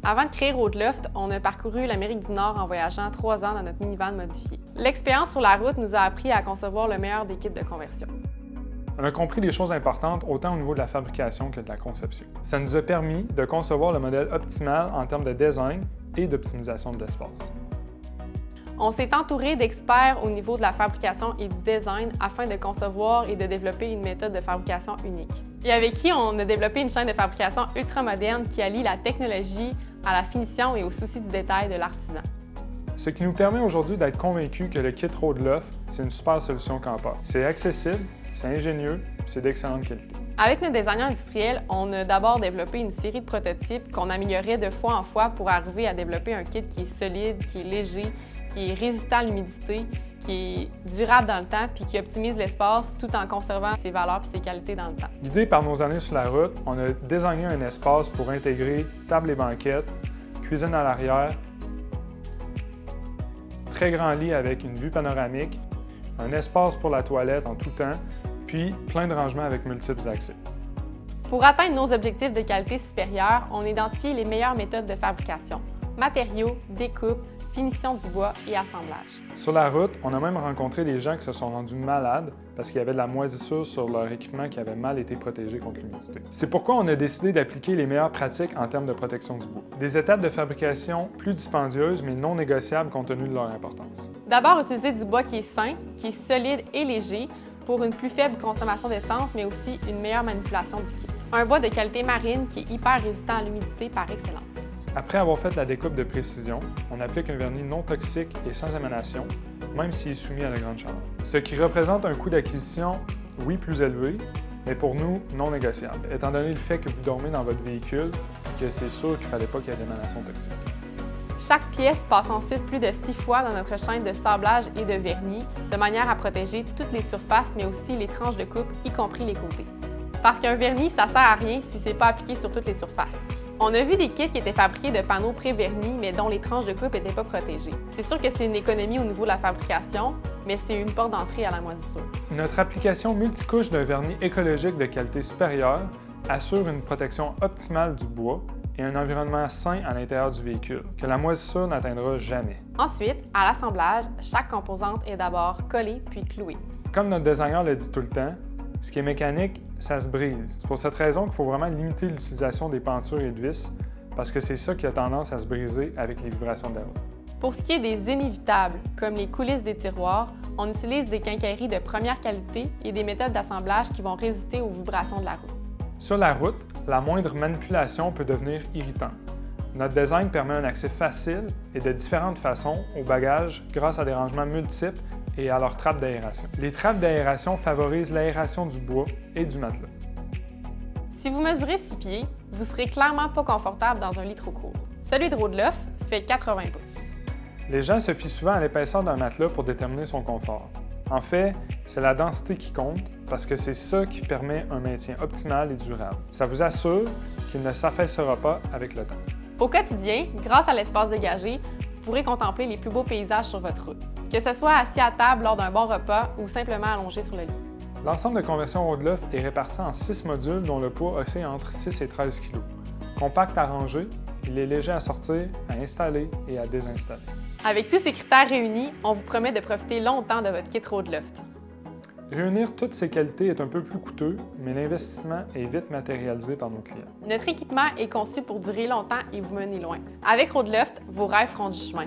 Avant de créer Roadloft, on a parcouru l'Amérique du Nord en voyageant 3 ans dans notre minivan modifié. L'expérience sur la route nous a appris à concevoir le meilleur des kits de conversion. On a compris des choses importantes autant au niveau de la fabrication que de la conception. Ça nous a permis de concevoir le modèle optimal en termes de design et d'optimisation de l'espace. On s'est entouré d'experts au niveau de la fabrication et du design afin de concevoir et de développer une méthode de fabrication unique. Et avec qui on a développé une chaîne de fabrication ultra moderne qui allie la technologie à la finition et au souci du détail de l'artisan. Ce qui nous permet aujourd'hui d'être convaincus que le kit Roadloft, c'est une super solution Campa. C'est accessible, c'est ingénieux, c'est d'excellente qualité. Avec notre designer industriel, on a d'abord développé une série de prototypes qu'on améliorait de fois en fois pour arriver à développer un kit qui est solide, qui est léger, qui est résistant à l'humidité, qui est durable dans le temps puis qui optimise l'espace tout en conservant ses valeurs et ses qualités dans le temps. Guidé par nos années sur la route, on a désigné un espace pour intégrer table et banquette, cuisine à l'arrière, très grand lit avec une vue panoramique, un espace pour la toilette en tout temps, puis plein de rangements avec multiples accès. Pour atteindre nos objectifs de qualité supérieure, on a identifié les meilleures méthodes de fabrication, matériaux, découpe, finition du bois et assemblage. Sur la route, on a même rencontré des gens qui se sont rendus malades parce qu'il y avait de la moisissure sur leur équipement qui avait mal été protégé contre l'humidité. C'est pourquoi on a décidé d'appliquer les meilleures pratiques en termes de protection du bois. Des étapes de fabrication plus dispendieuses mais non négociables compte tenu de leur importance. D'abord, utiliser du bois qui est sain, qui est solide et léger pour une plus faible consommation d'essence, mais aussi une meilleure manipulation du kit. Un bois de qualité marine qui est hyper résistant à l'humidité par excellence. Après avoir fait la découpe de précision, on applique un vernis non toxique et sans émanation, même s'il est soumis à la grande chaleur. Ce qui représente un coût d'acquisition, oui, plus élevé, mais pour nous, non négociable, étant donné le fait que vous dormez dans votre véhicule et que c'est sûr qu'il ne fallait pas qu'il y ait d'émanation toxique. Chaque pièce passe ensuite plus de 6 fois dans notre chaîne de sablage et de vernis, de manière à protéger toutes les surfaces, mais aussi les tranches de coupe, y compris les côtés. Parce qu'un vernis, ça sert à rien si c'est pas appliqué sur toutes les surfaces. On a vu des kits qui étaient fabriqués de panneaux pré-vernis, mais dont les tranches de coupe n'étaient pas protégées. C'est sûr que c'est une économie au niveau de la fabrication, mais c'est une porte d'entrée à la moisissure. Notre application multicouche d'un vernis écologique de qualité supérieure assure une protection optimale du bois et un environnement sain à l'intérieur du véhicule, que la moisissure n'atteindra jamais. Ensuite, à l'assemblage, chaque composante est d'abord collée puis clouée. Comme notre designer le dit tout le temps, ce qui est mécanique, ça se brise. C'est pour cette raison qu'il faut vraiment limiter l'utilisation des pentures et de vis, parce que c'est ça qui a tendance à se briser avec les vibrations de la route. Pour ce qui est des inévitables, comme les coulisses des tiroirs, on utilise des quincailleries de première qualité et des méthodes d'assemblage qui vont résister aux vibrations de la route. Sur la route, la moindre manipulation peut devenir irritante. Notre design permet un accès facile et de différentes façons aux bagages grâce à des rangements multiples et à leurs trappes d'aération. Les trappes d'aération favorisent l'aération du bois et du matelas. Si vous mesurez 6 pieds, vous serez clairement pas confortable dans un lit trop court. Celui de Roadloft fait 80 pouces. Les gens se fient souvent à l'épaisseur d'un matelas pour déterminer son confort. En fait, c'est la densité qui compte parce que c'est ça qui permet un maintien optimal et durable. Ça vous assure qu'il ne s'affaissera pas avec le temps. Au quotidien, grâce à l'espace dégagé, vous pourrez contempler les plus beaux paysages sur votre route, que ce soit assis à table lors d'un bon repas ou simplement allongé sur le lit. L'ensemble de conversion Roadloft est réparti en 6 modules dont le poids oscille entre 6 et 13 kg. Compact à ranger, il est léger à sortir, à installer et à désinstaller. Avec tous ces critères réunis, on vous promet de profiter longtemps de votre kit Roadloft. Réunir toutes ces qualités est un peu plus coûteux, mais l'investissement est vite matérialisé par nos clients. Notre équipement est conçu pour durer longtemps et vous mener loin. Avec Roadloft, vos rêves feront du chemin.